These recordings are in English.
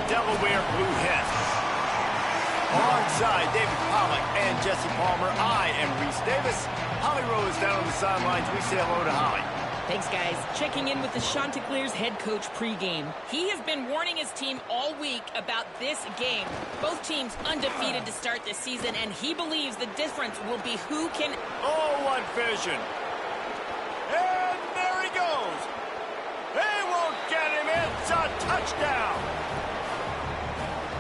Delaware Blue Hens. Alongside David Pollack and Jesse Palmer, I am Reese Davis. Holly Rowe is down on the sidelines. We say hello to Holly. Thanks, guys. Checking in with the Chanticleer's head coach pregame. He has been warning his team all week about this game. Both teams undefeated to start this season, and he believes the difference will be who can... Oh, what vision. And there he goes. They won't get him. It's a touchdown.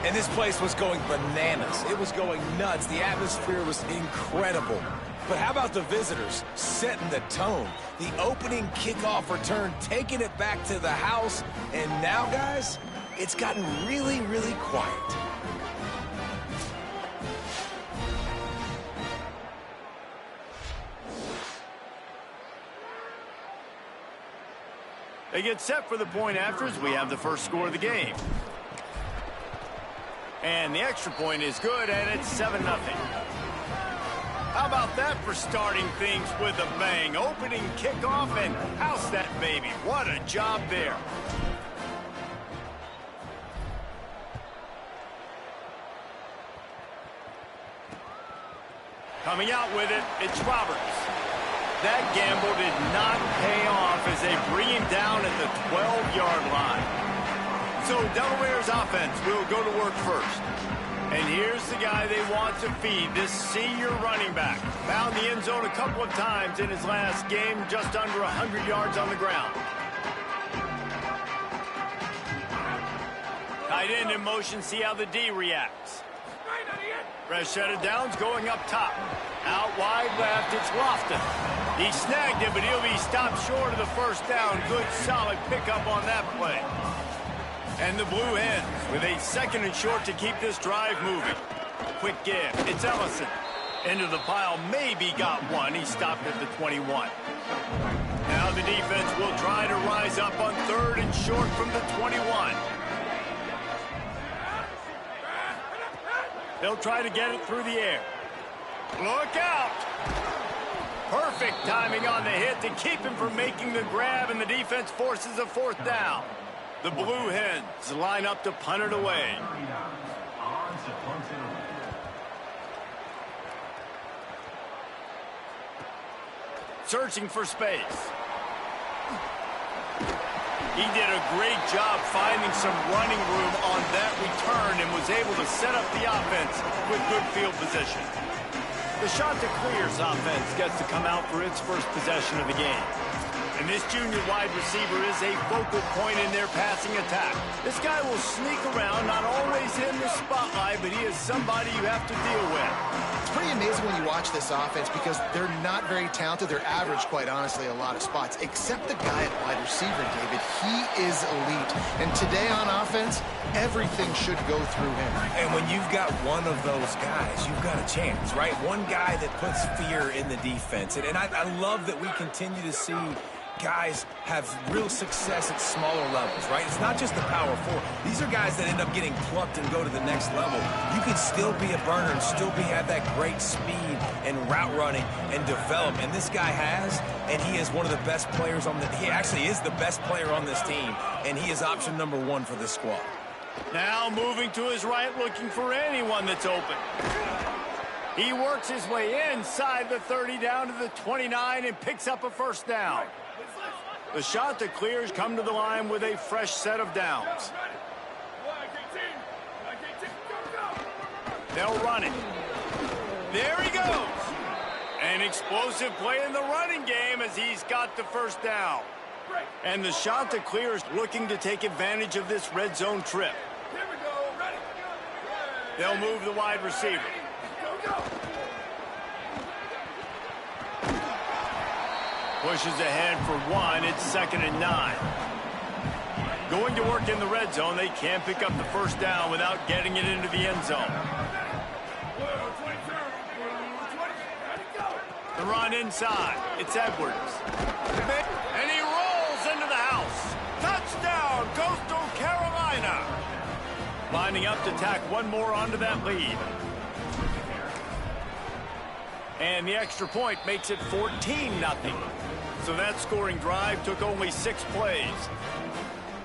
And this place was going bananas. It was going nuts. The atmosphere was incredible. But how about the visitors setting the tone? The opening kickoff return, taking it back to the house. And now, guys, it's gotten really, really quiet. They get set for the point afters. We have the first score of the game. And the extra point is good, and it's 7-0. How about that for starting things with a bang? Opening kickoff and house that baby. What a job there. Coming out with it, it's Roberts. That gamble did not pay off as they bring him down at the 12-yard line. So Delaware's offense will go to work first. And here's the guy they want to feed, this senior running back. Found the end zone a couple of times in his last game, just under 100 yards on the ground. Tight end in motion, see how the D reacts. Fresh set of downs going up top. Out wide left, it's Lofton. He snagged it, but he'll be stopped short of the first down. Good, solid pickup on that play. And the Blue Hens with a 2nd and short to keep this drive moving. Quick give. It's Ellison. Into the pile. Maybe got one. He stopped at the 21. Now the defense will try to rise up on 3rd and short from the 21. They'll try to get it through the air. Look out! Perfect timing on the hit to keep him from making the grab, and the defense forces a 4th down. The Blue Hens line up to punt it away. Searching for space. He did a great job finding some running room on that return and was able to set up the offense with good field position. The Chanticleer's offense gets to come out for its first possession of the game. And this junior wide receiver is a focal point in their passing attack. This guy will sneak around, not always in the spotlight, but he is somebody you have to deal with. It's pretty amazing when you watch this offense because they're not very talented. They're average, quite honestly, a lot of spots, except the guy at wide receiver, David. He is elite. And today on offense, everything should go through him. And when you've got one of those guys, you've got a chance, right? One guy that puts fear in the defense. And I love that we continue to see guys have real success at smaller levels, right? It's not just the power 4. These are guys that end up getting plucked and go to the next level. You can still be a burner and still have that great speed and route running and develop. And this guy has, and he is one of the best players on he actually is the best player on this team, and he is option number 1 for this squad. Now moving to his right, looking for anyone that's open. He works his way inside the 30 down to the 29 and picks up a 1st down. The Chanticleers come to the line with a fresh set of downs. They'll run it. There he goes. An explosive play in the running game as he's got the 1st down. And the Chanticleers looking to take advantage of this red zone trip. They'll move the wide receiver. Pushes ahead for 1. It's 2nd and 9. Going to work in the red zone. They can't pick up the 1st down without getting it into the end zone. The run inside. It's Edwards. And he rolls into the house. Touchdown, Coastal Carolina. Lining up to tack one more onto that lead. And the extra point makes it 14-0. So that scoring drive took only 6 plays.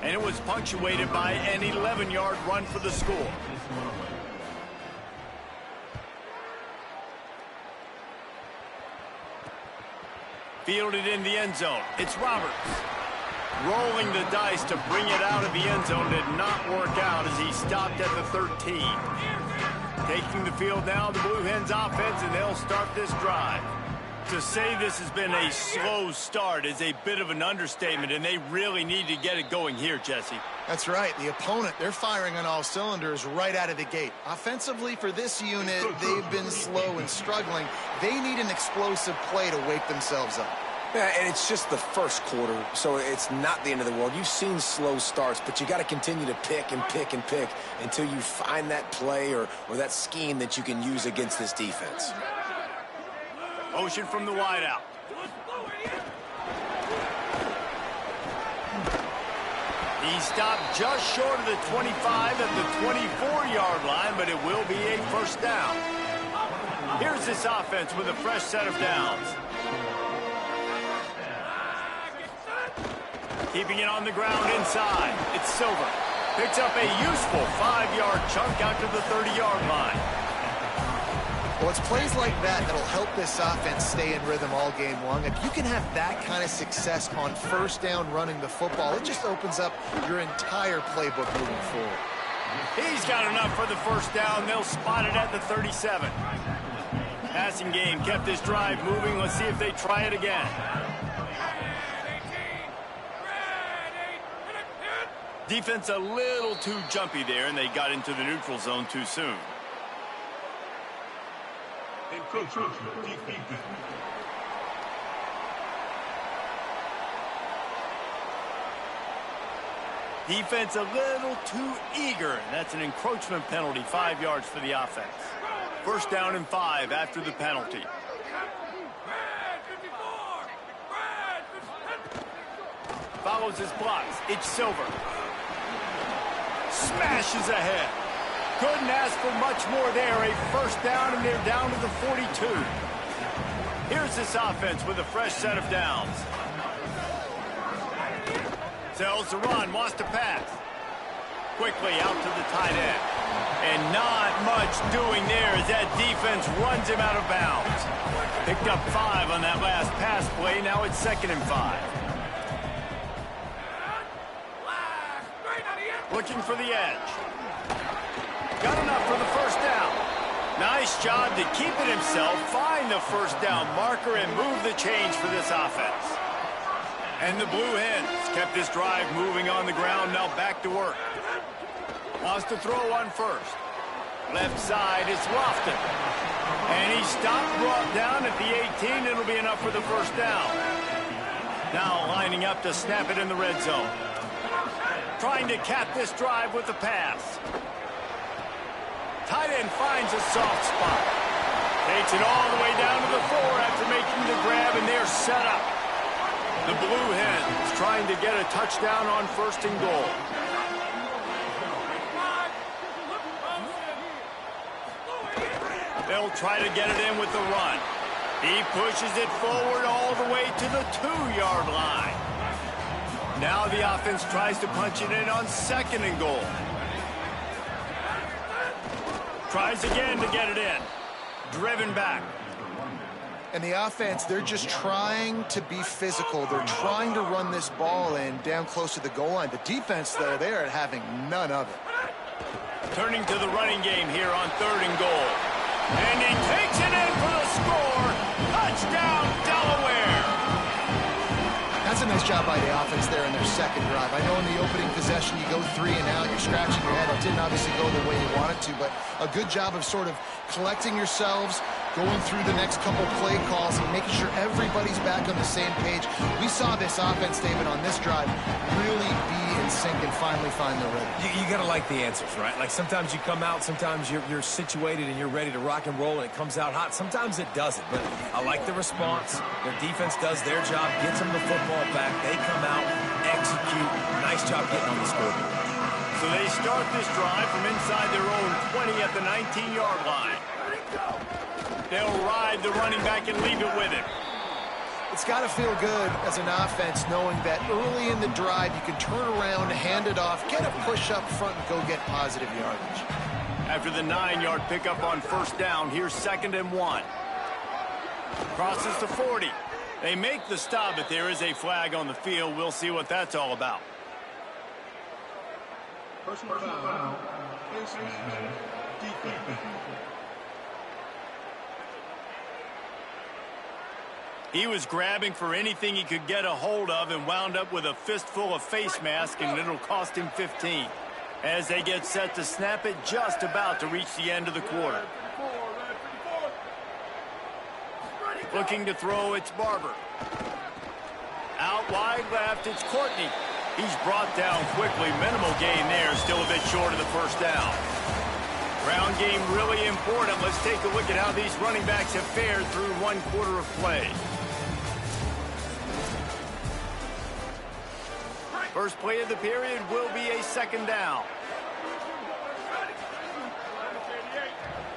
And it was punctuated by an 11-yard run for the score. Fielded in the end zone. It's Roberts. Rolling the dice to bring it out of the end zone did not work out as he stopped at the 13. Taking the field now, the Blue Hens offense, and they'll start this drive. To say this has been a slow start is a bit of an understatement, and they really need to get it going here, Jesse. That's right. The opponent, they're firing on all cylinders right out of the gate. Offensively, for this unit, they've been slow and struggling. They need an explosive play to wake themselves up. Yeah, and it's just the first quarter, so it's not the end of the world. You've seen slow starts, but you got to continue to pick and pick and pick until you find that play or that scheme that you can use against this defense. Motion from the wideout. He stopped just short of the 25 at the 24-yard line, but it will be a first down. Here's this offense with a fresh set of downs. Keeping it on the ground inside. It's Silver. Picks up a useful 5-yard chunk out to the 30-yard line. Well, it's plays like that that'll help this offense stay in rhythm all game long. If you can have that kind of success on first down running the football, it just opens up your entire playbook moving forward. He's got enough for the first down. They'll spot it at the 37. Passing game kept this drive moving. Let's see if they try it again. Defense a little too jumpy there, and they got into the neutral zone too soon. Defense a little too eager. That's an encroachment penalty, 5 yards for the offense. First down and 5 after the penalty. Follows his blocks. It's Silver. Smashes ahead. Couldn't ask for much more there. A first down, and they're down to the 42. Here's this offense with a fresh set of downs. Sells the run, wants to pass. Quickly out to the tight end. And not much doing there as that defense runs him out of bounds. Picked up 5 on that last pass play. Now it's 2nd and 5. Looking for the edge. Got enough for the first down. Nice job to keep it himself, find the first down marker, and move the chains for this offense. And the Blue Hens kept this drive moving on the ground, now back to work. Wants to throw on first. Left side is Lofton. And he stopped, brought down at the 18. It'll be enough for the first down. Now lining up to snap it in the red zone. Trying to cap this drive with the pass. Tight end finds a soft spot. Takes it all the way down to the 4 after making the grab, and they're set up. The Blue Hens trying to get a touchdown on 1st and goal. They'll try to get it in with the run. He pushes it forward all the way to the 2-yard line. Now the offense tries to punch it in on 2nd and goal. Tries again to get it in. Driven back. And the offense, they're just trying to be physical. They're trying to run this ball in down close to the goal line. The defense, though, they are having none of it. Turning to the running game here on 3rd and goal. And he takes it in for the score. Touchdown, Delaware. That's a nice job by the offense there in their 2nd drive. I know in the opening possession you go 3 and out, you're scratching your head. It didn't obviously go the way you wanted to, but a good job of sort of collecting yourselves, going through the next couple play calls and making sure everybody's back on the same page. We saw this offense, David, on this drive really be in sync and finally find their rhythm. You got to like the answers, right? Like sometimes you come out, sometimes you're situated and you're ready to rock and roll and it comes out hot. Sometimes it doesn't, but I like the response. Their defense does their job, gets them the football back. They come out, execute. Nice job getting on the scoreboard. So they start this drive from inside their own 20 at the 19-yard line. They'll ride the running back and leave it with him. It's got to feel good as an offense knowing that early in the drive you can turn around, hand it off, get a push up front, and go get positive yardage. After the 9-yard pickup on first down, here's 2nd and 1. Crosses the 40. They make the stop, but there is a flag on the field. We'll see what that's all about. Personal foul. Defense. He was grabbing for anything he could get a hold of and wound up with a fistful of face mask, and it'll cost him 15. As they get set to snap it, just about to reach the end of the quarter. Looking to throw, it's Barber. Out wide left, it's Courtney. He's brought down quickly. Minimal gain there, still a bit short of the first down. Ground game really important. Let's take a look at how these running backs have fared through 1 quarter of play. First play of the period will be a 2nd down.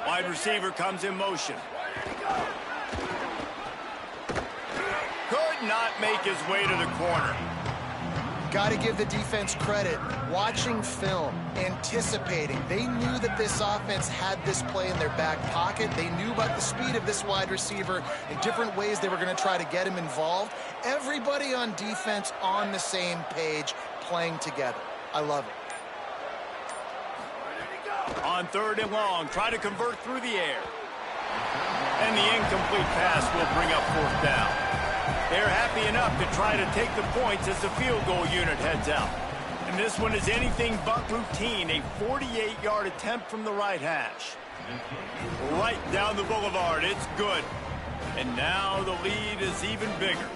Wide receiver comes in motion. Could not make his way to the corner. Got to give the defense credit. Watching film, anticipating. They knew that this offense had this play in their back pocket. They knew about the speed of this wide receiver and different ways they were going to try to get him involved. Everybody on defense on the same page, playing together. I love it. On 3rd and long, try to convert through the air. And the incomplete pass will bring up 4th down. They're happy enough to try to take the points as the field goal unit heads out. And this one is anything but routine, a 48-yard attempt from the right hash. Right down the boulevard, it's good. And now the lead is even bigger.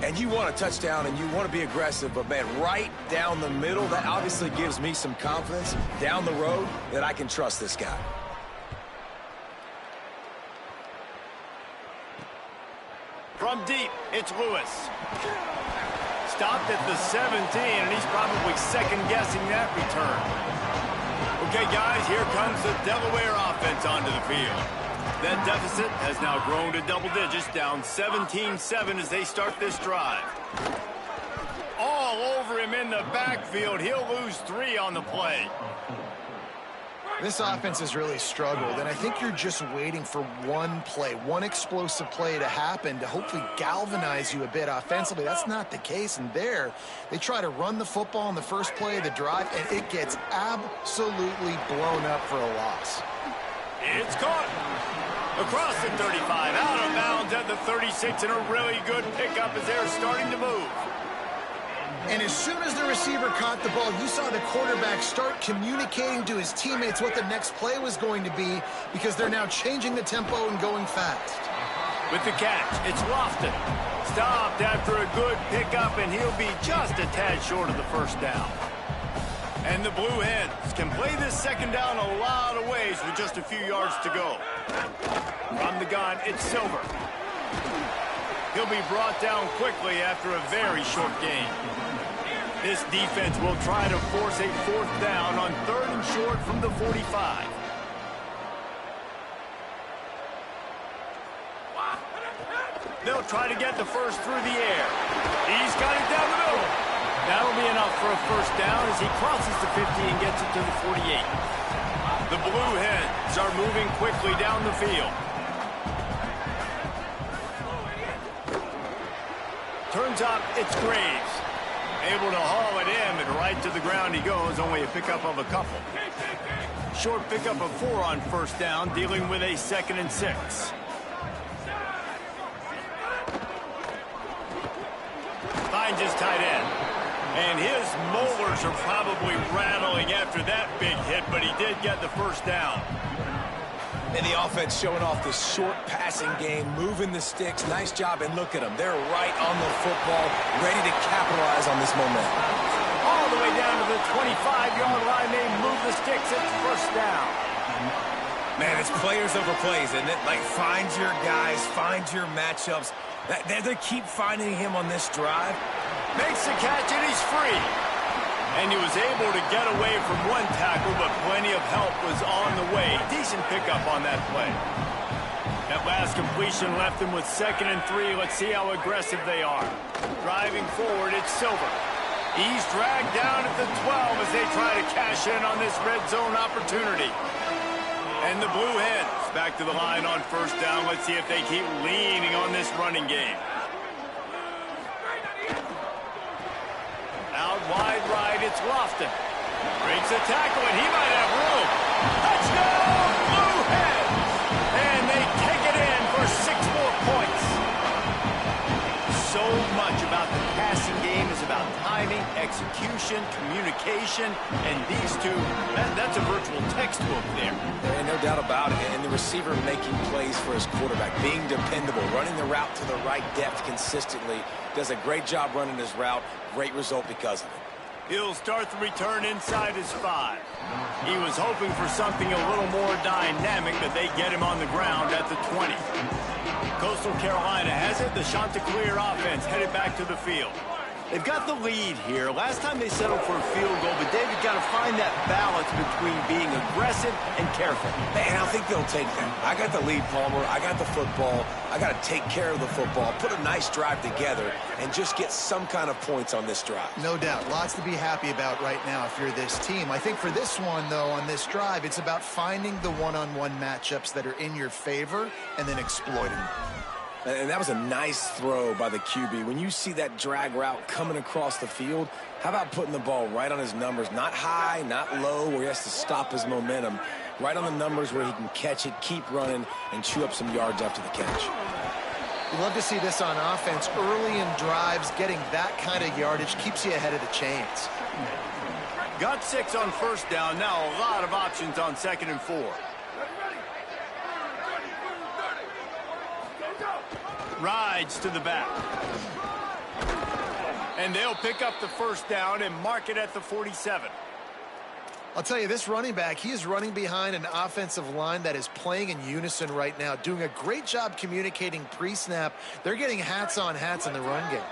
And you want a touchdown and you want to be aggressive, but man, right down the middle, that obviously gives me some confidence down the road that I can trust this guy. From deep, it's Lewis. Stopped at the 17, and he's probably second-guessing that return. Okay, guys, here comes the Delaware offense onto the field. That deficit has now grown to double digits, down 17-7 as they start this drive. All over him in the backfield. He'll lose 3 on the play. This offense has really struggled, and I think you're just waiting for one play, one explosive play to happen to hopefully galvanize you a bit offensively. That's not the case, and there, they try to run the football in the first play of the drive, and it gets absolutely blown up for a loss. It's caught. Across the 35, out of bounds at the 36, and a really good pickup as they're starting to move. And as soon as the receiver caught the ball, you saw the quarterback start communicating to his teammates what the next play was going to be because they're now changing the tempo and going fast. With the catch, it's Lofton. Stopped after a good pickup, and he'll be just a tad short of the first down. And the Blue Hens can play this 2nd down a lot of ways with just a few yards to go. From the gun, it's Silver. He'll be brought down quickly after a very short game. This defense will try to force a 4th down on 3rd and short from the 45. They'll try to get the first through the air. He's got it down the middle. That'll be enough for a first down as he crosses the 50 and gets it to the 48. The Blue Hens are moving quickly down the field. Turns up, it's Graves. Able to haul it in, and right to the ground he goes, only a pickup of a couple. Short pickup of 4 on first down, dealing with a 2nd and 6. Finds his tight end. And his molars are probably rattling after that big hit, but he did get the first down. And the offense showing off this short passing game, moving the sticks. Nice job, and look at them. They're right on the football, ready to capitalize on this momentum. All the way down to the 25-yard line, they move the sticks. It's first down. Man, it's players over plays, isn't it? Like, find your guys, find your matchups. They keep finding him on this drive. Makes the catch, and he's free. And he was able to get away from one tackle, but plenty of help was on the way. Decent pickup on that play. That last completion left them with 2nd and 3. Let's see how aggressive they are. Driving forward, it's Silver. He's dragged down at the 12 as they try to cash in on this red zone opportunity. And the Blue Hens back to the line on 1st down. Let's see if they keep leaning on this running game. Out wide right, it's Lofton. Breaks a tackle, and he might have room. Touchdown, Blue Hens! And they take it in for 6 more points. So much about the passing game is about timing, execution, communication, and these two, that's a virtual textbook there. There ain't no doubt about it. And the receiver making plays for his quarterback, being dependable, running the route to the right depth consistently, does a great job running his route. Great result because of it. He'll start the return inside his 5. He was hoping for something a little more dynamic, but they get him on the ground at the 20. Coastal Carolina has it. The Chanticleer offense headed back to the field. They've got the lead here. Last time they settled for a field goal, but David got to find that balance between being aggressive and careful. And I think they'll take that. I got the lead, Palmer. I got the football. I got to take care of the football, put a nice drive together, and just get some kind of points on this drive. No doubt. Lots to be happy about right now if you're this team. I think for this one, though, on this drive, it's about finding the one-on-one matchups that are in your favor and then exploiting them. And that was a nice throw by the QB. When you see that drag route coming across the field, how about putting the ball right on his numbers? Not high, not low, where he has to stop his momentum. Right on the numbers where he can catch it, keep running, and chew up some yards after the catch. You love to see this on offense. Early in drives, getting that kind of yardage keeps you ahead of the chains. Got 6 on 1st down. Now a lot of options on 2nd and 4. Rides to the back. And they'll pick up the 1st down and mark it at the 47. I'll tell you, this running back, he is running behind an offensive line that is playing in unison right now, doing a great job communicating pre-snap. They're getting hats on hats in the run game.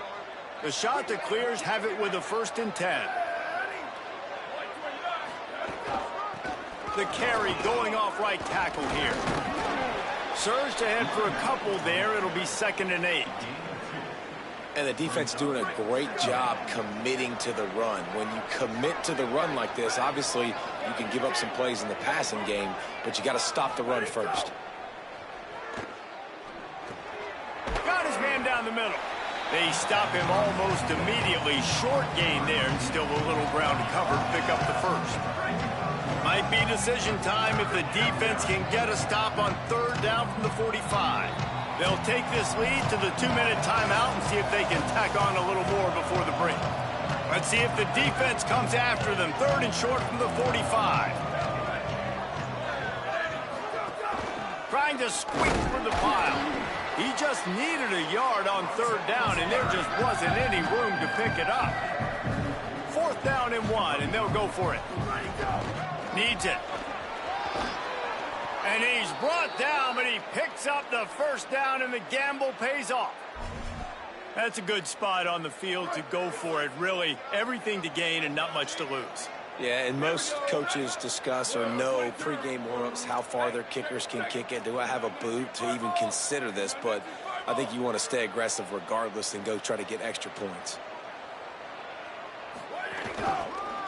The Chanticleers have it with a 1st and 10. The carry going off right tackle here. Surged ahead for a couple there. It'll be 2nd and 8. And the defense doing a great job committing to the run. When you commit to the run like this, obviously you can give up some plays in the passing game, but you got to stop the run first. Got his man down the middle. They stop him almost immediately. Short gain there, and still a little ground to cover to pick up the 1st. Might be decision time if the defense can get a stop on 3rd down from the 45. They'll take this lead to the 2-minute timeout and see if they can tack on a little more before the break. Let's see if the defense comes after them. 3rd and short from the 45. Trying to squeak through the pile. He just needed a yard on 3rd down, and there just wasn't any room to pick it up. 4th down and 1, and they'll go for it. Needs it. And he's brought down, but he picks up the 1st down, and the gamble pays off. That's a good spot on the field to go for it. Really, everything to gain and not much to lose. Yeah, and most coaches discuss or know pregame warm-ups how far their kickers can kick it. Do I have a boot to even consider this? But I think you want to stay aggressive regardless and go try to get extra points.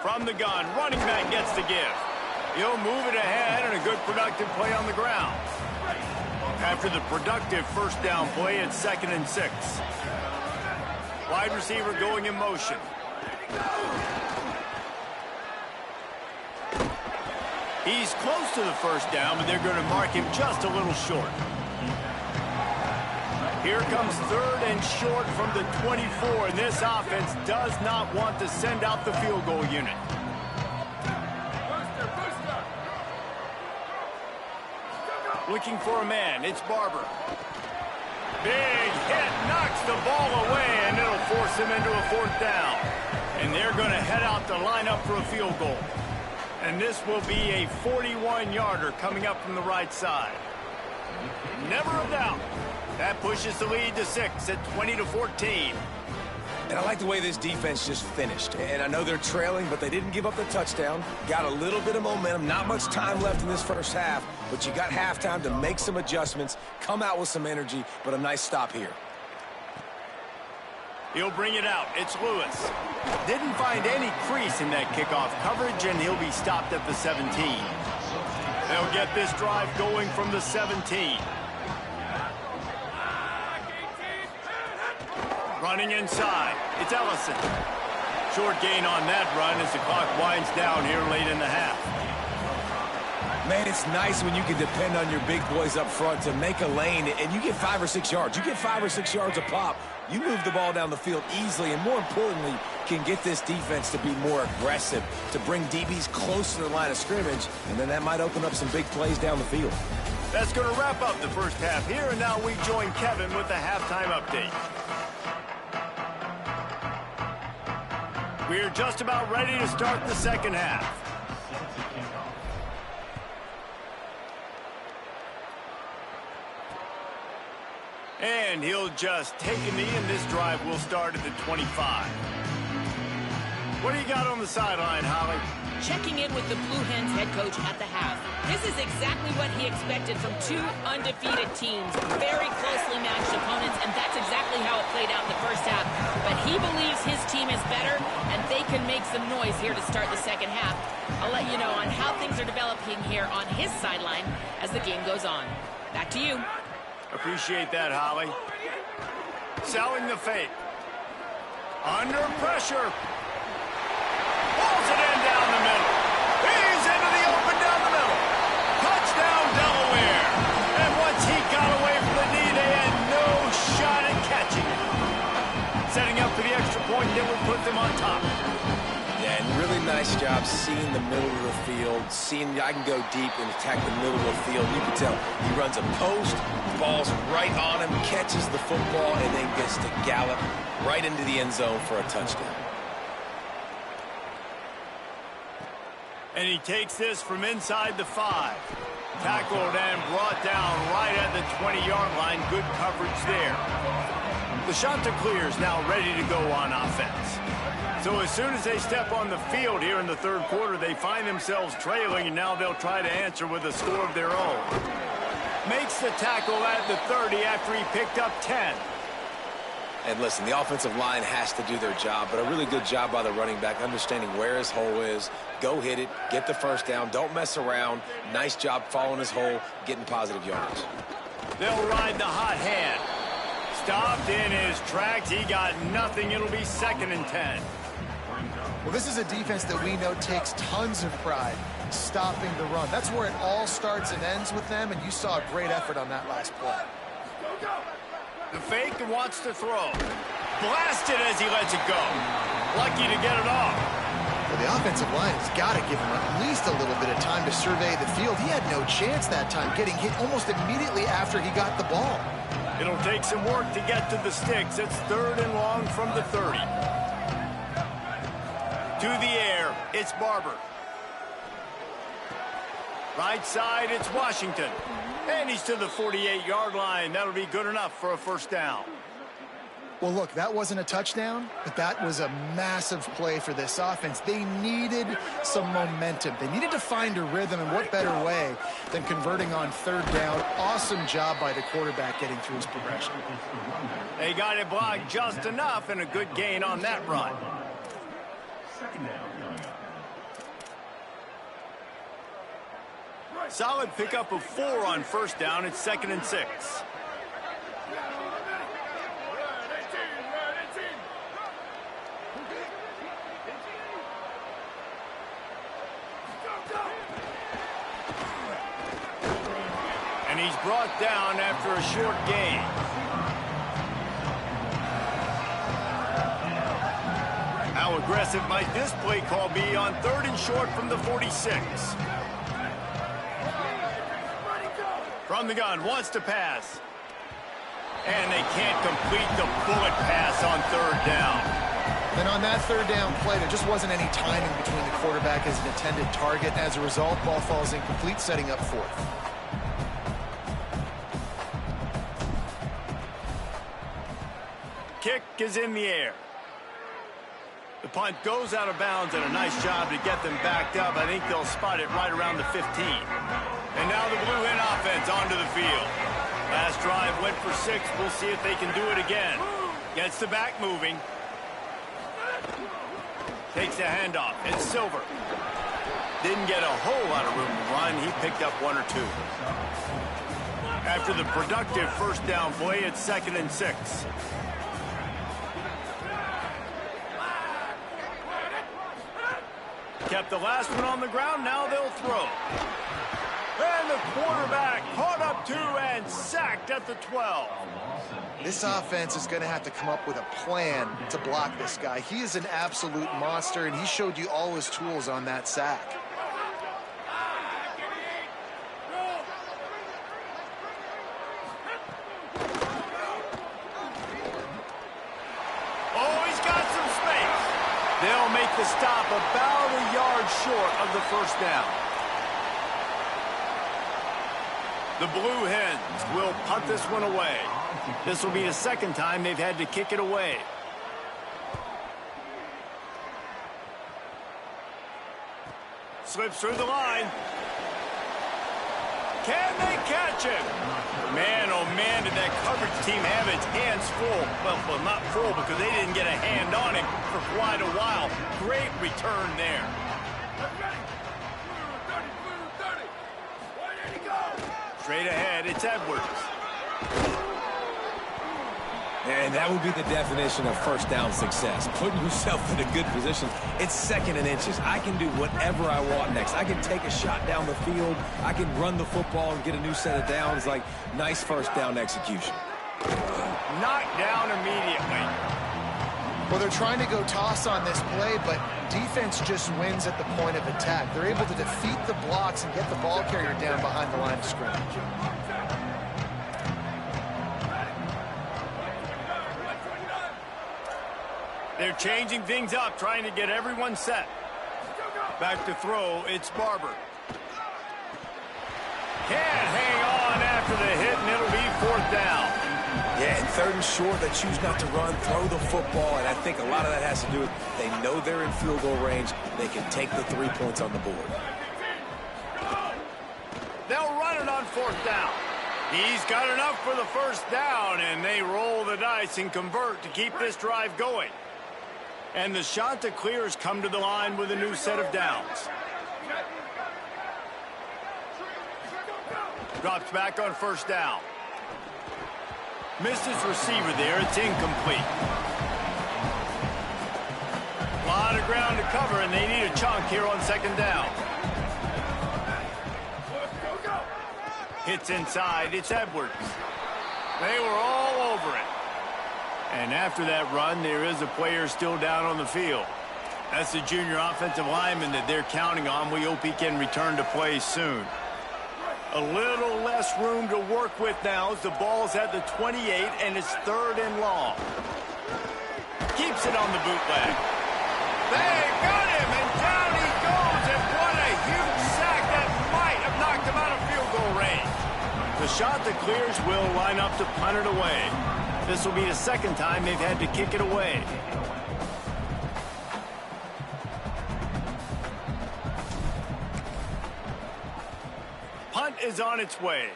From the gun, running back gets the give. He'll move it ahead, and a good productive play on the ground. After the productive 1st down play, it's 2nd and 6. Wide receiver going in motion. He's close to the 1st down, but they're going to mark him just a little short. Here comes 3rd and short from the 24, and this offense does not want to send out the field goal unit. Looking for a man, it's Barber. Big hit, knocks the ball away, and it'll force him into a 4th down. And they're going to head out to line up for a field goal. And this will be a 41-yarder coming up from the right side. Never a doubt. That pushes the lead to 6 at 20-14. And I like the way this defense just finished. And I know they're trailing, but they didn't give up the touchdown. Got a little bit of momentum. Not much time left in this first half, but you got halftime to make some adjustments, come out with some energy, but a nice stop here. He'll bring it out. It's Lewis. Didn't find any crease in that kickoff coverage, and he'll be stopped at the 17. They'll get this drive going from the 17. Running inside. It's Ellison. Short gain on that run as the clock winds down here late in the half. Man, it's nice when you can depend on your big boys up front to make a lane, and you get 5 or 6 yards. You get 5 or 6 yards a pop. You move the ball down the field easily, and more importantly, can get this defense to be more aggressive, to bring DBs close to the line of scrimmage, and then that might open up some big plays down the field. That's going to wrap up the first half here, and now we join Kevin with the halftime update. We're just about ready to start the second half. And he'll just take a knee, and this drive will start at the 25. What do you got on the sideline, Holly? Checking in with the Blue Hens head coach at the half. This is exactly what he expected from two undefeated teams, very closely matched opponents, and that's exactly how it played out in the first half. But he believes his team is better, and they can make some noise here to start the second half. I'll let you know on how things are developing here on his sideline as the game goes on. Back to you. Appreciate that, Holly. Selling the fake. Under pressure. Pulls it in down the middle. He's into the open down the middle. Touchdown, Delaware. And once he got away from the knee, they had no shot at catching it. Setting up for the extra point that would put them on top. Yeah, and really nice job seeing the middle of the field, seeing I can go deep and attack the middle of the field. You can tell he runs a post, ball's right on him, catches the football, and then gets to gallop right into the end zone for a touchdown. And he takes this from inside the 5. Tackled and brought down right at the 20-yard line. Good coverage there. The Chanticleers now ready to go on offense. So as soon as they step on the field here in the third quarter, they find themselves trailing, and now they'll try to answer with a score of their own. Makes the tackle at the 30 after he picked up 10. And listen, the offensive line has to do their job, but a really good job by the running back, understanding where his hole is. Go hit it, get the first down, don't mess around. Nice job following his hole, getting positive yards. They'll ride the hot hand. Stopped in his tracks. He got nothing. It'll be 2nd and 10. Well, this is a defense that we know takes tons of pride stopping the run. That's where it all starts and ends with them, and you saw a great effort on that last play. The fake and wants to throw. Blasted as he lets it go. Lucky to get it off. Well, the offensive line has got to give him at least a little bit of time to survey the field. He had no chance that time, getting hit almost immediately after he got the ball. It'll take some work to get to the sticks. It's 3rd and long from the 30. To the air, it's Barber. Right side, it's Washington. And he's to the 48-yard line. That'll be good enough for a first down. Well, look, that wasn't a touchdown, but that was a massive play for this offense. They needed some momentum. They needed to find a rhythm, and what better way than converting on 3rd down. Awesome job by the quarterback getting through his progression. They got it blocked just enough, and a good gain on that run. Solid pickup of 4 on first down. It's 2nd and 6. And he's brought down after a short gain. How aggressive might this play call be on 3rd and short from the 46? From the gun, wants to pass. And they can't complete the bullet pass on 3rd down. Then on that 3rd down play, there just wasn't any timing between the quarterback as an intended target. As a result, ball falls incomplete, setting up 4th. Kick is in the air. The punt goes out of bounds, and a nice job to get them backed up. I think they'll spot it right around the 15. And now the Blue Hen offense onto the field. Last drive went for 6. We'll see if they can do it again. Gets the back moving. Takes the handoff. It's Silver. Didn't get a whole lot of room to run. He picked up 1 or 2. After the productive first down play, it's 2nd and 6. Kept the last one on the ground. Now they'll throw. And the quarterback caught up 2 and sacked at the 12. This offense is going to have to come up with a plan to block this guy. He is an absolute monster, and he showed you all his tools on that sack. Oh, he's got some space. They'll make the stop about a yard short of the first down. The Blue Hens will punt this one away. This will be the 2nd time they've had to kick it away. Slips through the line. Can they catch him? Man, oh man, did that coverage team have its hands full. Well, not full because they didn't get a hand on him for quite a while. Great return there. Straight ahead, it's Edwards. And that would be the definition of first down success. Putting yourself in a good position. It's 2nd and inches. I can do whatever I want next. I can take a shot down the field. I can run the football and get a new set of downs. Like, nice first down execution. Knocked down immediately. Well, they're trying to go toss on this play, but defense just wins at the point of attack. They're able to defeat the blocks and get the ball carrier down behind the line of scrimmage. They're changing things up, trying to get everyone set. Back to throw, it's Barber. Can't hang on after the hit, and it'll be 4th down. Yeah, and 3rd and short, they choose not to run, throw the football, and I think a lot of that has to do with they know they're in field goal range. They can take the 3 points on the board. They'll run it on 4th down. He's got enough for the first down, and they roll the dice and convert to keep this drive going. And the Chanticleers come to the line with a new set of downs. Drops back on first down. Missed his receiver there. It's incomplete. A lot of ground to cover, and they need a chunk here on 2nd down. Hits inside. It's Edwards. They were all over it. And after that run, there is a player still down on the field. That's the junior offensive lineman that they're counting on. We hope he can return to play soon. A little less room to work with now as the ball's at the 28, and it's 3rd and long. Keeps it on the bootleg. They got him, and down he goes, and what a huge sack that might have knocked him out of field goal range. The Chanticleers will line up to punt it away. This will be the 2nd time they've had to kick it away. Punt is on its way.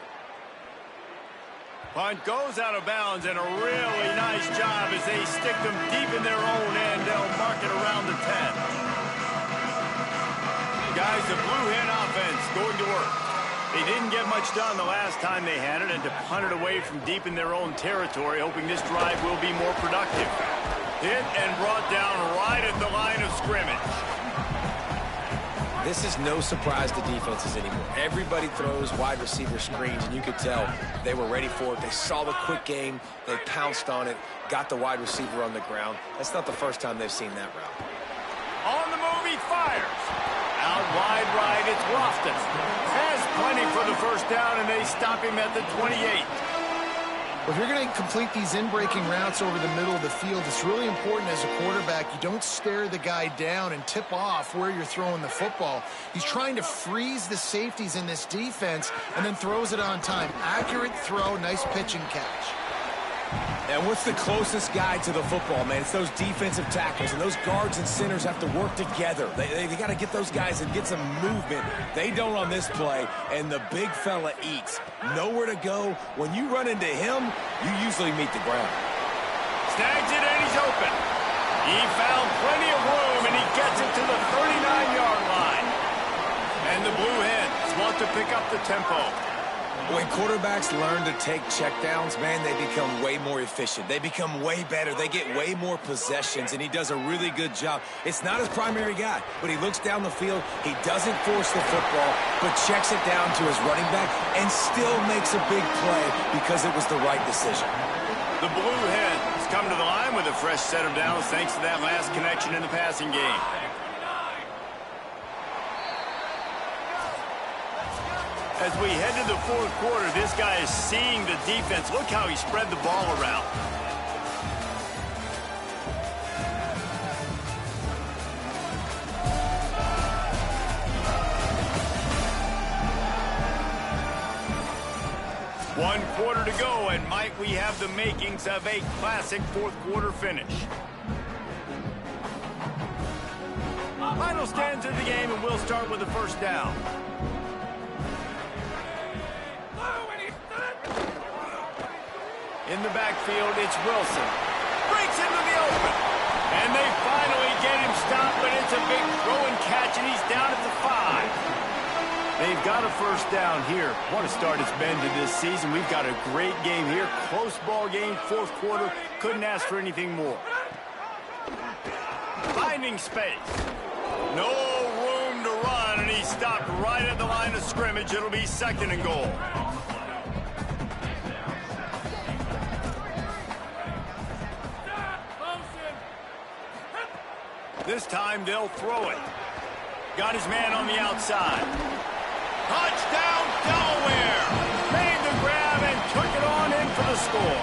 Punt goes out of bounds, and a really nice job as they stick them deep in their own end. They'll mark it around the 10. Guys, the Blue Hen offense going to work. They didn't get much done the last time they had it, and to punt it away from deep in their own territory, hoping this drive will be more productive. Hit and brought down right at the line of scrimmage. This is no surprise to defenses anymore. Everybody throws wide receiver screens, and you could tell they were ready for it. They saw the quick game. They pounced on it, got the wide receiver on the ground. That's not the first time they've seen that route. On the move, he fires. Out wide right, it's Lofton. Has plenty for the first down, and they stop him at the 28. Well, if you're going to complete these in-breaking routes over the middle of the field, it's really important as a quarterback you don't stare the guy down and tip off where you're throwing the football. He's trying to freeze the safeties in this defense and then throws it on time. Accurate throw, nice pitch and catch. And what's the closest guy to the football, man? It's those defensive tackles, and those guards and centers have to work together. They got to get those guys and get some movement. They don't on this play, and the big fella eats. Nowhere to go. When you run into him, you usually meet the ground. Snags it, and he's open. He found plenty of room, and he gets it to the 39-yard line. And the Blue Hens want to pick up the tempo. When quarterbacks learn to take checkdowns, man, they become way more efficient. They become way better. They get way more possessions, and he does a really good job. It's not his primary guy, but he looks down the field. He doesn't force the football, but checks it down to his running back and still makes a big play because it was the right decision. The Blue Hens come to the line with a fresh set of downs thanks to that last connection in the passing game. As we head to the fourth quarter, this guy is seeing the defense. Look how he spread the ball around. One quarter to go, and might we have the makings of a classic fourth quarter finish. Final stands of the game, and we'll start with the first down. In the backfield, it's Wilson. Breaks into the open. And they finally get him stopped, but it's a big throw and catch, and he's down at the 5. They've got a first down here. What a start it's been to this season. We've got a great game here. Close ball game, fourth quarter. Couldn't ask for anything more. Finding space. No room to run, and he stopped right at the line of scrimmage. It'll be second and goal. This time they'll throw it. Got his man on the outside. Touchdown, Delaware! Made the grab and took it on in for the score.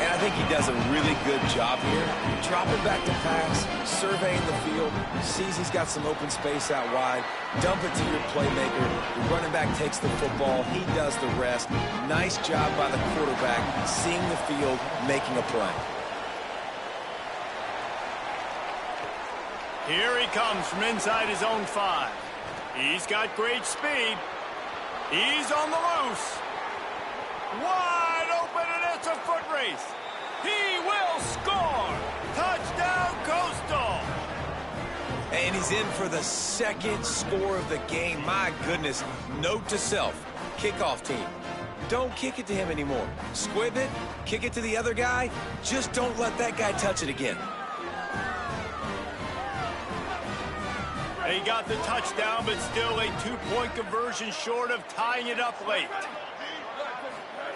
And I think he does a really good job here. Dropping back to pass, surveying the field, sees he's got some open space out wide, dump it to your playmaker. The running back takes the football. He does the rest. Nice job by the quarterback, seeing the field, making a play. Here he comes from inside his own 5. He's got great speed. He's on the loose. Wide open, and it's a foot race. He will score. Touchdown, Coastal. And he's in for the second score of the game. My goodness. Note to self. Kickoff team. Don't kick it to him anymore. Squib it. Kick it to the other guy. Just don't let that guy touch it again. He got the touchdown, but still a 2-point conversion short of tying it up late.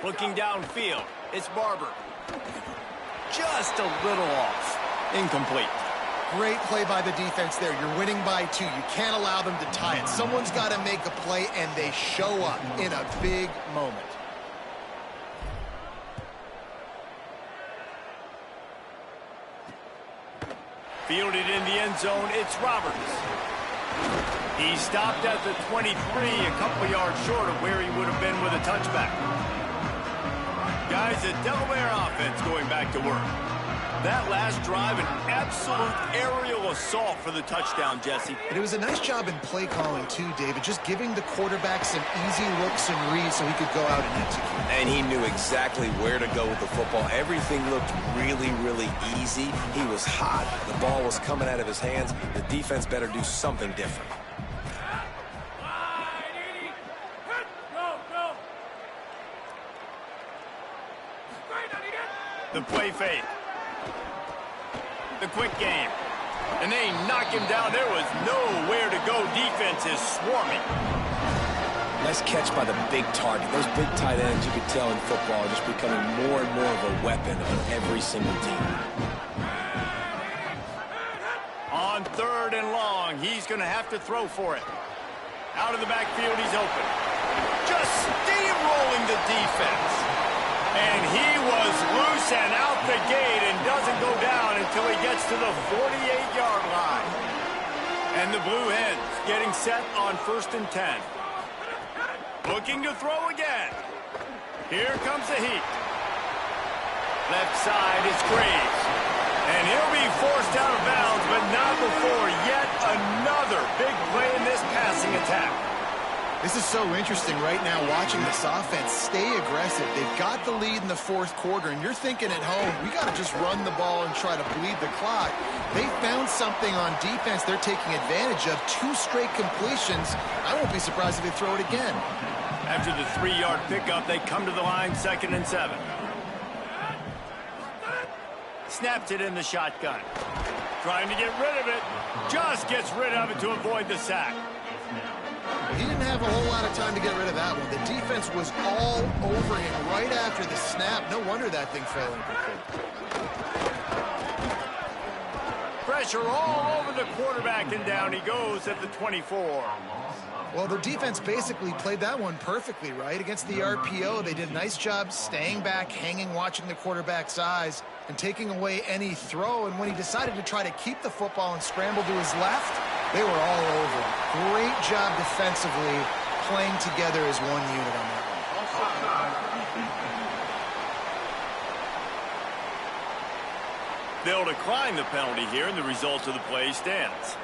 Looking downfield, it's Barber. Just a little off. Incomplete. Great play by the defense there. You're winning by 2. You can't allow them to tie it. Someone's got to make a play, and they show up in a big moment. Fielded in the end zone, it's Roberts. He stopped at the 23, a couple yards short of where he would have been with a touchback. Guys, the Delaware offense going back to work. That last drive, an absolute aerial assault for the touchdown, Jesse. And it was a nice job in play calling, too, David, just giving the quarterback some easy looks and reads so he could go out and execute. And he knew exactly where to go with the football. Everything looked really, really easy. He was hot. The ball was coming out of his hands. The defense better do something different. The play fake. The quick game. And they knock him down. There was nowhere to go. Defense is swarming. Nice catch by the big target. Those big tight ends, you could tell in football, are just becoming more and more of a weapon on every single team. On 3rd and long, he's going to have to throw for it. Out of the backfield, he's open. Just steamrolling the defense. And he was loose and out the gate and doesn't go down until he gets to the 48-yard line. And the Blue Hens getting set on 1st and 10. Looking to throw again. Here comes the heat. Left side, it's Graves. And he'll be forced out of bounds, but not before yet another big play in this passing attack. This is so interesting right now watching this offense stay aggressive. They've got the lead in the fourth quarter, and you're thinking at home, we got to just run the ball and try to bleed the clock. They found something on defense they're taking advantage of. 2 straight completions. I won't be surprised if they throw it again. After the 3-yard pickup, they come to the line, 2nd and 7. Snaps it in the shotgun. Trying to get rid of it. Just gets rid of it to avoid the sack. He didn't have a whole lot of time to get rid of that one. The defense was all over him right after the snap. No wonder that thing fell incomplete. Pressure all over the quarterback, and down he goes at the 24. Well, the defense basically played that one perfectly, right? Against the RPO, they did a nice job staying back, hanging, watching the quarterback's eyes, and taking away any throw. And when he decided to try to keep the football and scramble to his left, they were all over him. Great job defensively, playing together as one unit on that one. They'll decline the penalty here, and the result of the play stands.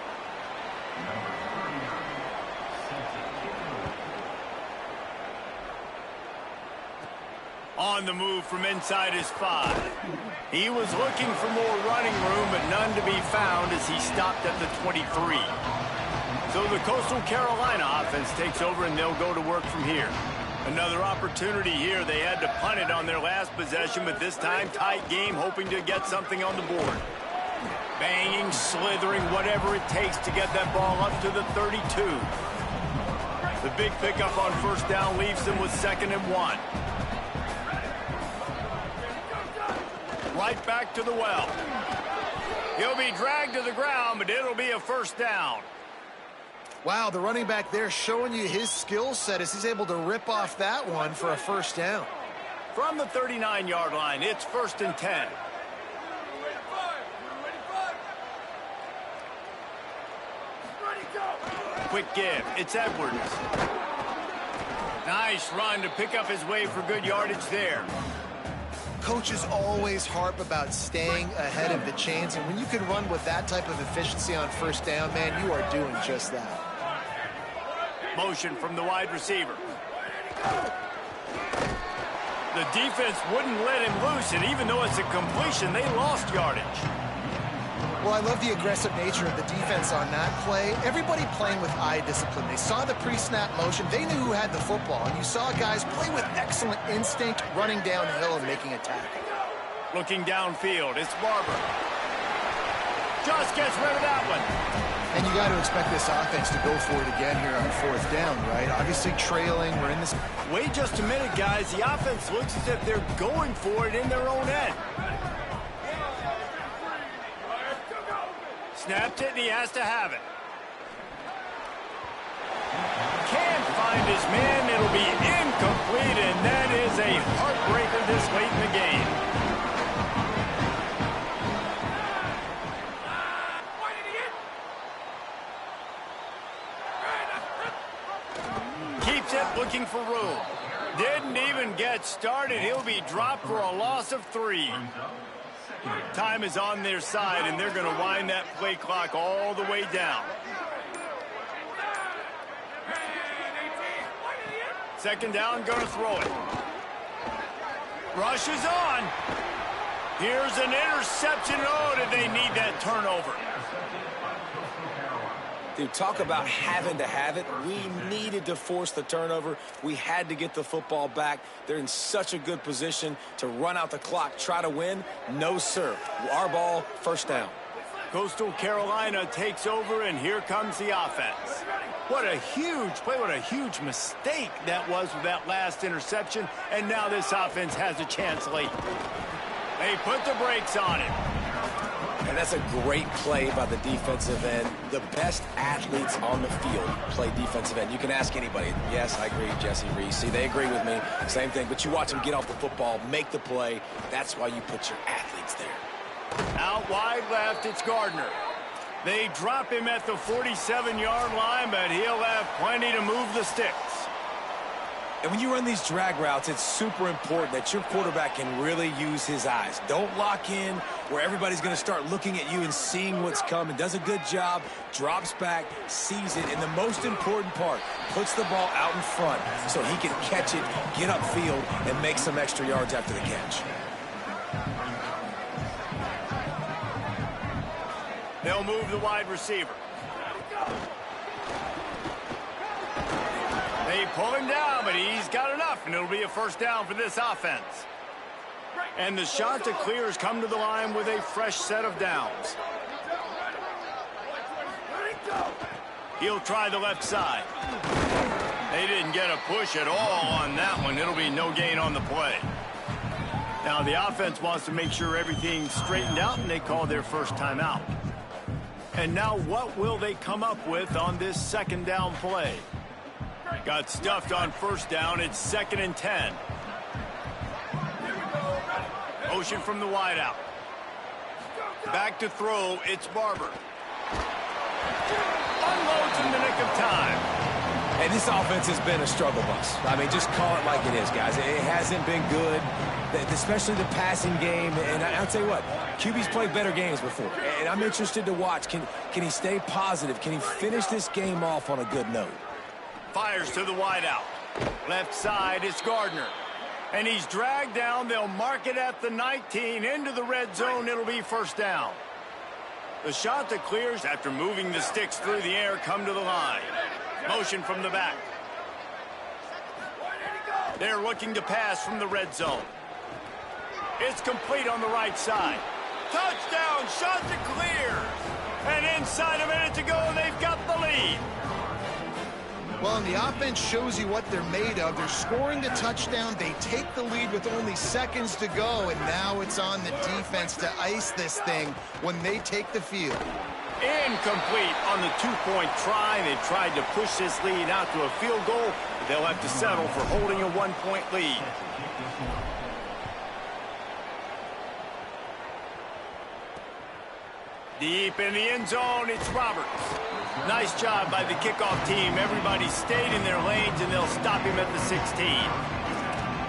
On the move from inside his 5. He was looking for more running room, but none to be found as he stopped at the 23. So the Coastal Carolina offense takes over, and they'll go to work from here. Another opportunity here. They had to punt it on their last possession, but this time tight game, hoping to get something on the board. Banging, slithering, whatever it takes to get that ball up to the 32. The big pickup on first down leaves them with 2nd and 1. Right back to the well. He'll be dragged to the ground, but it'll be a first down. Wow, the running back there showing you his skill set as he's able to rip off that one for a first down. From the 39-yard line, it's 1st and 10. Quick give. It's Edwards. Nice run to pick up his way for good yardage there. Coaches always harp about staying ahead of the chains, and when you can run with that type of efficiency on first down, man, you are doing just that. Motion from the wide receiver. The defense wouldn't let him loose, and even though it's a completion, they lost yardage. Well, I love the aggressive nature of the defense on that play. Everybody playing with eye discipline. They saw the pre-snap motion. They knew who had the football, and you saw guys play with excellent instinct, running downhill and making a tackle. Looking downfield, it's Barber. Just gets rid of that one. And you got to expect this offense to go for it again here on 4th down, right? Obviously trailing. We're in this. Wait just a minute, guys. The offense looks as if they're going for it in their own end. Snapped it, and he has to have it. Can't find his man. It'll be incomplete, and that is a heartbreaker this late in the game. Keeps it, looking for room. Didn't even get started. He'll be dropped for a loss of 3. Time is on their side, and they're going to wind that play clock all the way down. 2nd down, going to throw it. Rush is on. Here's an interception. Oh, did they need that turnover? Dude, talk about having to have it. We needed to force the turnover. We had to get the football back. They're in such a good position to run out the clock, try to win. No, sir. Our ball, first down. Coastal Carolina takes over, and here comes the offense. What a huge play, what a huge mistake that was with that last interception, and now this offense has a chance late. They put the brakes on it. And that's a great play by the defensive end. The best athletes on the field play defensive end. You can ask anybody. Yes, I agree, Jesse Reese. See, they agree with me. Same thing. But you watch them get off the football, make the play. That's why you put your athletes there. Out wide left, it's Gardner. They drop him at the 47-yard line, but he'll have plenty to move the sticks. And when you run these drag routes, it's super important that your quarterback can really use his eyes. Don't lock in where everybody's going to start looking at you and seeing what's coming. Does a good job, drops back, sees it, and the most important part, puts the ball out in front so he can catch it, get upfield, and make some extra yards after the catch. They'll move the wide receiver. They pull him down, but he's got enough, and it'll be a first down for this offense. And the Chanticleers come to the line with a fresh set of downs. He'll try the left side. They didn't get a push at all on that one. It'll be no gain on the play. Now the offense wants to make sure everything's straightened out, and they call their first timeout. And now what will they come up with on this second down play? Got stuffed on first down. It's 2nd and 10. Motion from the wideout. Back to throw. It's Barber. Unloads in the nick of time. Hey, this offense has been a struggle bus. I mean, just call it like it is, guys. It hasn't been good, especially the passing game. And I'll tell you what, QB's played better games before. And I'm interested to watch. Can he stay positive? Can he finish this game off on a good note? Fires to the wideout. Left side, it's Gardner. And he's dragged down. They'll mark it at the 19. Into the red zone, it'll be first down. The Chanticleers, after moving the sticks through the air, come to the line. Motion from the back. They're looking to pass from the red zone. It's complete on the right side. Touchdown, Chanticleers! And inside a minute to go, they've got the lead. Well, and the offense shows you what they're made of. They're scoring the touchdown. They take the lead with only seconds to go, and now it's on the defense to ice this thing when they take the field. Incomplete on the two-point try. They tried to push this lead out to a field goal, but they'll have to settle for holding a one-point lead. Deep in the end zone, it's Roberts. Nice job by the kickoff team. Everybody stayed in their lanes, and they'll stop him at the 16.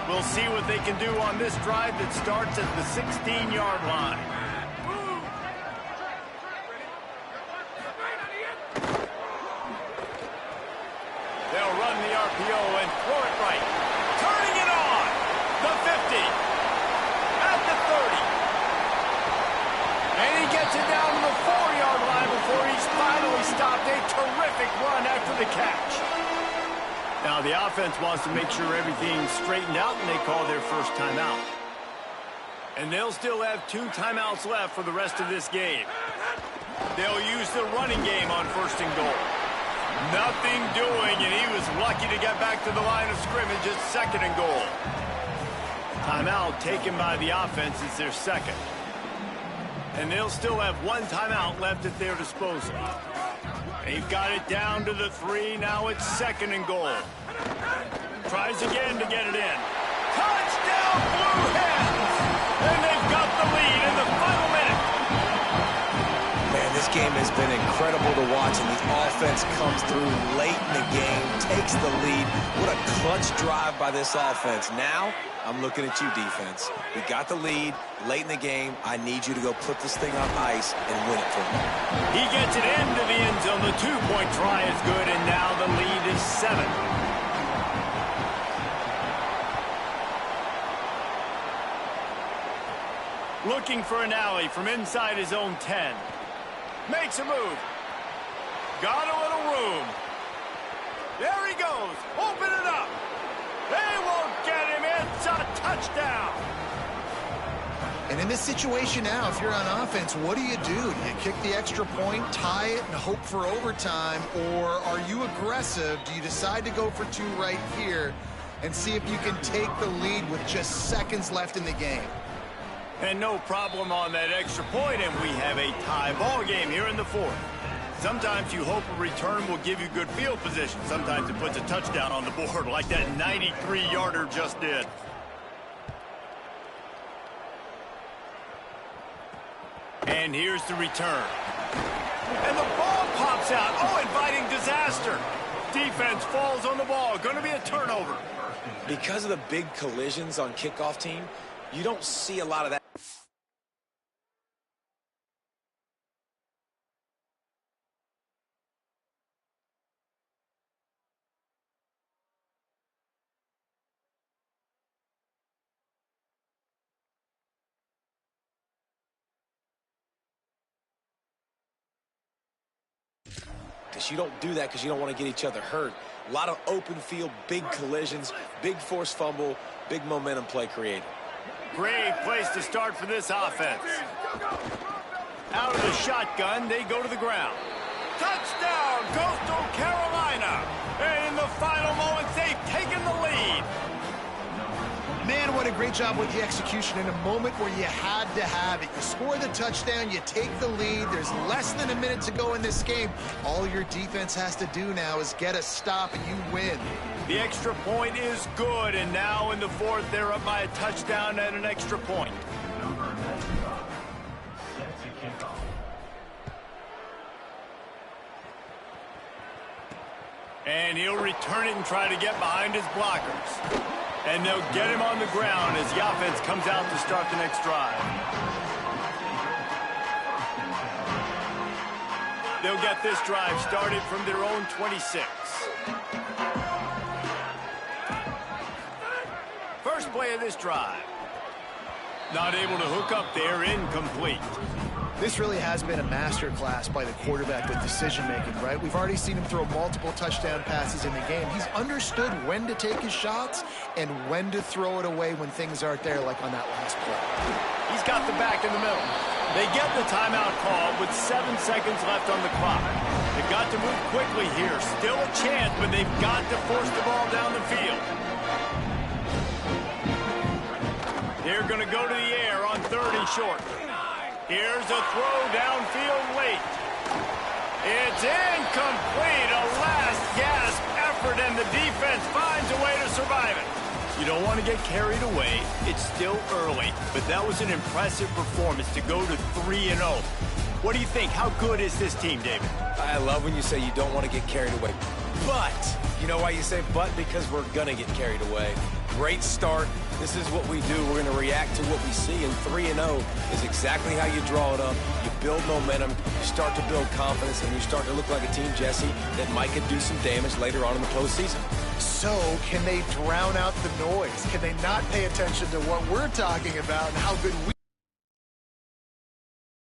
We'll see what they can do on this drive that starts at the 16-yard line. They'll run the RPO and throw it right. Turning it on. The 50. At the 30. And he gets it down to the 4-yard line before he's finally stopped. A terrific run after the catch. Now the offense wants to make sure everything's straightened out, and they call their first timeout. And they'll still have 2 timeouts left for the rest of this game. They'll use the running game on first and goal. Nothing doing, and he was lucky to get back to the line of scrimmage at 2nd and goal. Timeout taken by the offense is their second. And they'll still have 1 timeout left at their disposal. They've got it down to the 3. Now it's 2nd and goal. Tries again to get it in. Touchdown, Blue Hens! And they've got the lead in the final minute. Man, this game has been incredible to watch, and the offense comes through late in the game, takes the lead. What a clutch drive by this offense. Now, I'm looking at you, defense. We got the lead late in the game. I need you to go put this thing on ice and win it for me. He gets it into the end zone. The 2-point try is good, and now the lead is 7. Looking for an alley from inside his own 10. Makes a move. Got a little room. There he goes. Open it up. They won't get him. It's a touchdown. And in this situation now, if you're on offense, what do? Do you kick the extra point, tie it, and hope for overtime? Or are you aggressive? Do you decide to go for 2 right here and see if you can take the lead with just seconds left in the game? And no problem on that extra point, and we have a tie ball game here in the 4th. Sometimes you hope a return will give you good field position. Sometimes it puts a touchdown on the board like that 93-yarder just did. And here's the return. And the ball pops out. Oh, inviting disaster. Defense falls on the ball. Going to be a turnover. because of the big collisions on kickoff team, you don't see a lot of that. You don't do that because you don't want to get each other hurt. A lot of open field, big collisions, big forced fumble, big momentum play created. Great place to start for this offense. Out of the shotgun, they go to the ground. Touchdown, Coastal Carolina. And in the final moments, they've taken the lead. Man, what a great job with the execution in a moment where you had to have it. You score the touchdown, you take the lead. There's less than a minute to go in this game. All your defense has to do now is get a stop and you win. The extra point is good, and now in the fourth, they're up by a touchdown and an extra point. And he'll return it and try to get behind his blockers. And they'll get him on the ground as the offense comes out to start the next drive. They'll get this drive started from their own 26. First play of this drive. Not able to hook up there, incomplete. This really has been a masterclass by the quarterback with decision-making, right? We've already seen him throw multiple touchdown passes in the game. He's understood when to take his shots and when to throw it away when things aren't there, like on that last play. He's got the back in the middle. They get the timeout call with 7 seconds left on the clock. They've got to move quickly here. Still a chance, but they've got to force the ball down the field. They're going to go to the air on 3rd and short. Here's a throw downfield late. It's incomplete. A last gasp effort, and the defense finds a way to survive it. You don't want to get carried away. It's still early, but that was an impressive performance to go to 3-0. What do you think? How good is this team, David? I love when you say you don't want to get carried away. But, you know why you say but? Because we're going to get carried away. Great start. This is what we do. We're going to react to what we see, and 3-0 is exactly how you draw it up. You build momentum, you start to build confidence, and you start to look like a team, Jesse, that might could do some damage later on in the postseason. So, can they drown out the noise? Can they not pay attention to what we're talking about and how good we